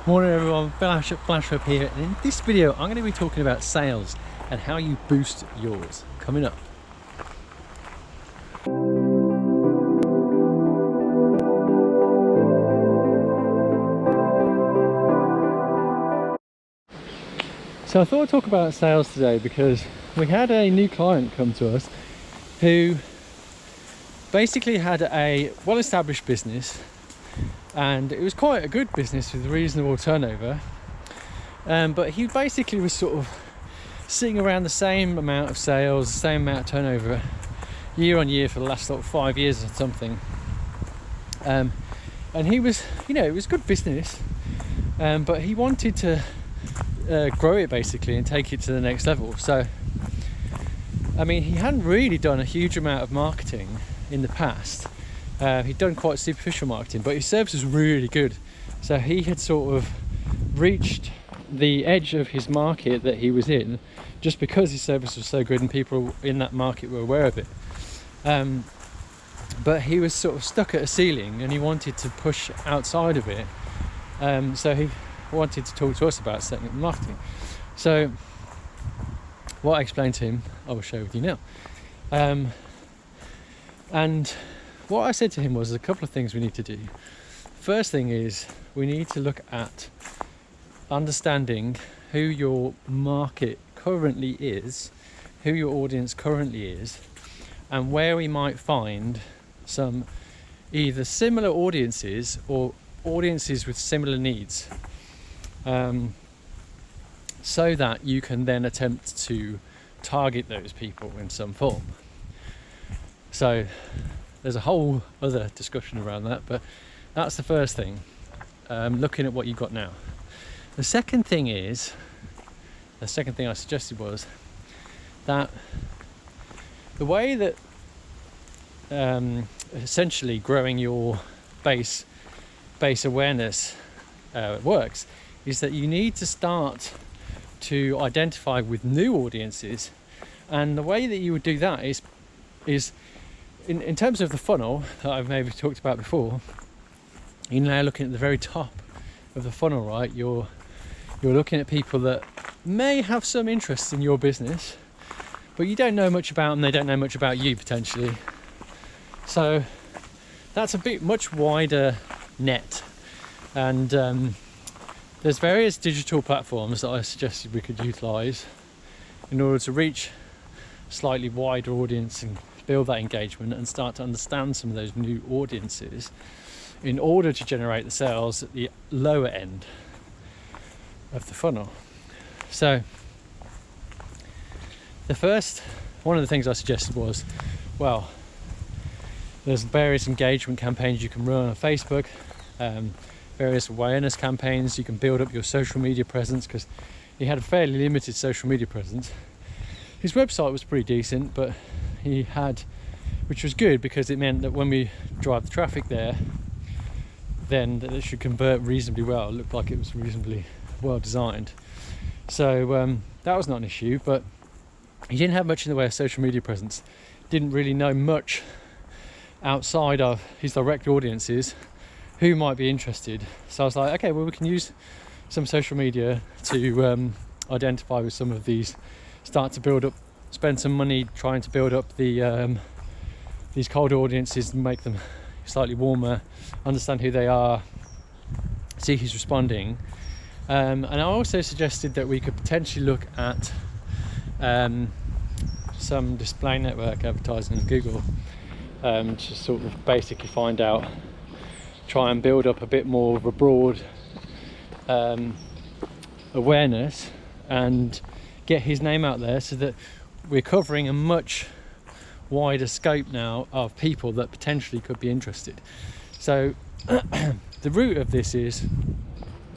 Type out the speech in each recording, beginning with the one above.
Morning everyone, Phlashweb here, and in this video I'm going to be talking about sales and how you boost yours. Coming up. So I thought I'd talk about sales today because we had a new client come to us who basically had a well-established business, and it was quite a good business with reasonable turnover, but he basically was sort of sitting around the same amount of sales, the same amount of turnover year on year for the last sort of 5 years or something. And he was, it was good business, but he wanted to grow it basically and take it to the next level. So I mean, he hadn't really done a huge amount of marketing in the past. He'd done quite superficial marketing, but his service was really good. So he had sort of reached the edge of his market that he was in just because his service was so good and people in that market were aware of it. But he was sort of stuck at a ceiling and he wanted to push outside of it. So he wanted to talk to us about setting up marketing. So what I explained to him, I will share with you now. And what I said to him was a couple of things we need to do. First thing is we need to look at understanding who your market currently is, who your audience currently is, and where we might find some either similar audiences or audiences with similar needs, so that you can then attempt to target those people in some form. So there's a whole other discussion around that, but that's the first thing, looking at what you've got now. The second thing I suggested was that the way that essentially growing your base awareness works is that you need to start to identify with new audiences, and the way that you would do that is in terms of the funnel that I've maybe talked about before. You're now looking at the very top of the funnel, right? You're looking at people that may have some interest in your business, but you don't know much about them, they don't know much about you potentially. So that's a bit much wider net, and there's various digital platforms that I suggested we could utilize in order to reach a slightly wider audience and build that engagement and start to understand some of those new audiences in order to generate the sales at the lower end of the funnel. So one of the things I suggested was, well, there's various engagement campaigns you can run on Facebook, various awareness campaigns. You can build up your social media presence, because he had a fairly limited social media presence. His website was pretty decent, but he had, which was good because it meant that when we drive the traffic there, then it should convert reasonably well. It looked like it was reasonably well designed. So that was not an issue, but he didn't have much in the way of social media presence. Didn't really know much outside of his direct audiences who might be interested. So I was like, okay, well, we can use some social media to identify with some of these, start to build up, spend some money trying to build up the these cold audiences and make them slightly warmer, understand who they are, see who's responding. And I also suggested that we could potentially look at some display network advertising on Google, to sort of basically find out, try and build up a bit more of a broad awareness and get his name out there, so that we're covering a much wider scope now of people that potentially could be interested. So the root of this is,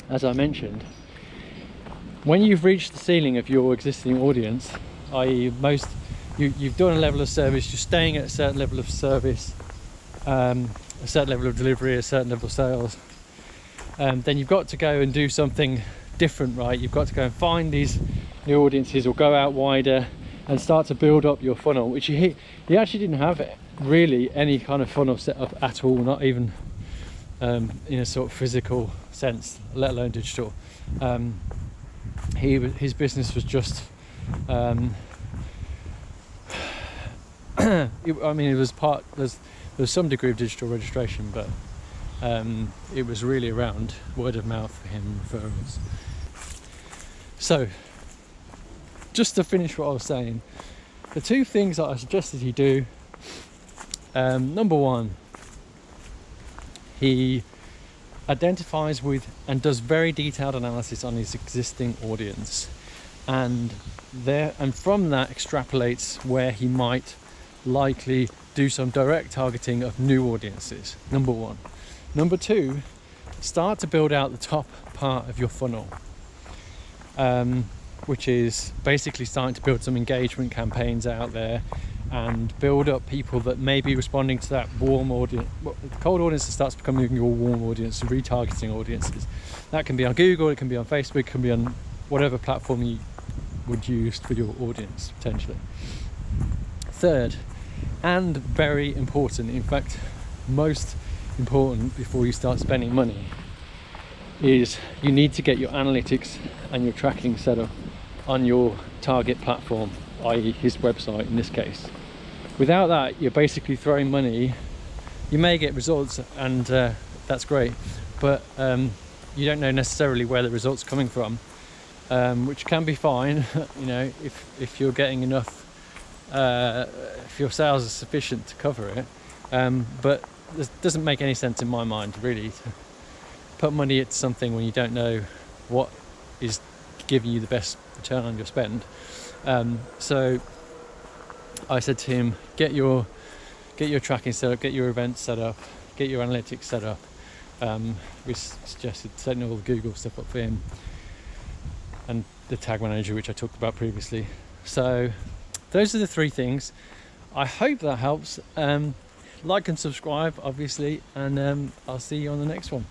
as I mentioned, when you've reached the ceiling of your existing audience, i.e. you've done a level of service, you're staying at a certain level of service, a certain level of delivery, a certain level of sales, then you've got to go and do something different, right? You've got to go and find these new audiences or go out wider and start to build up your funnel, which he actually didn't have really any kind of funnel set up at all, not even in a sort of physical sense, let alone digital. His business was just it was there was some degree of digital registration, but it was really around word of mouth for him, referrals. So just to finish what I was saying, the two things that I suggested he do, number one, he identifies with and does very detailed analysis on his existing audience, and from that extrapolates where he might likely do some direct targeting of new audiences. Number one. Number two, start to build out the top part of your funnel, which is basically starting to build some engagement campaigns out there and build up people that may be responding to that warm audience, cold audience that starts becoming your warm audience, retargeting audiences. That can be on Google, it can be on Facebook, it can be on whatever platform you would use for your audience, potentially. Third, and very important, in fact, most important before you start spending money, is you need to get your analytics and your tracking set up on your target platform, i.e. his website in this case. Without that, you're basically throwing money. You may get results, and that's great, but you don't know necessarily where the results are coming from, which can be fine, you know, if you're getting enough, if your sales are sufficient to cover it, but it doesn't make any sense in my mind, really, to put money into something when you don't know what is giving you the best return on your spend. So I said to him, get your tracking set up, get your events set up, get your analytics set up. We suggested setting all the Google stuff up for him, and the tag manager, which I talked about previously. So those are the three things. I hope that helps. Like and subscribe, obviously, and I'll see you on the next one.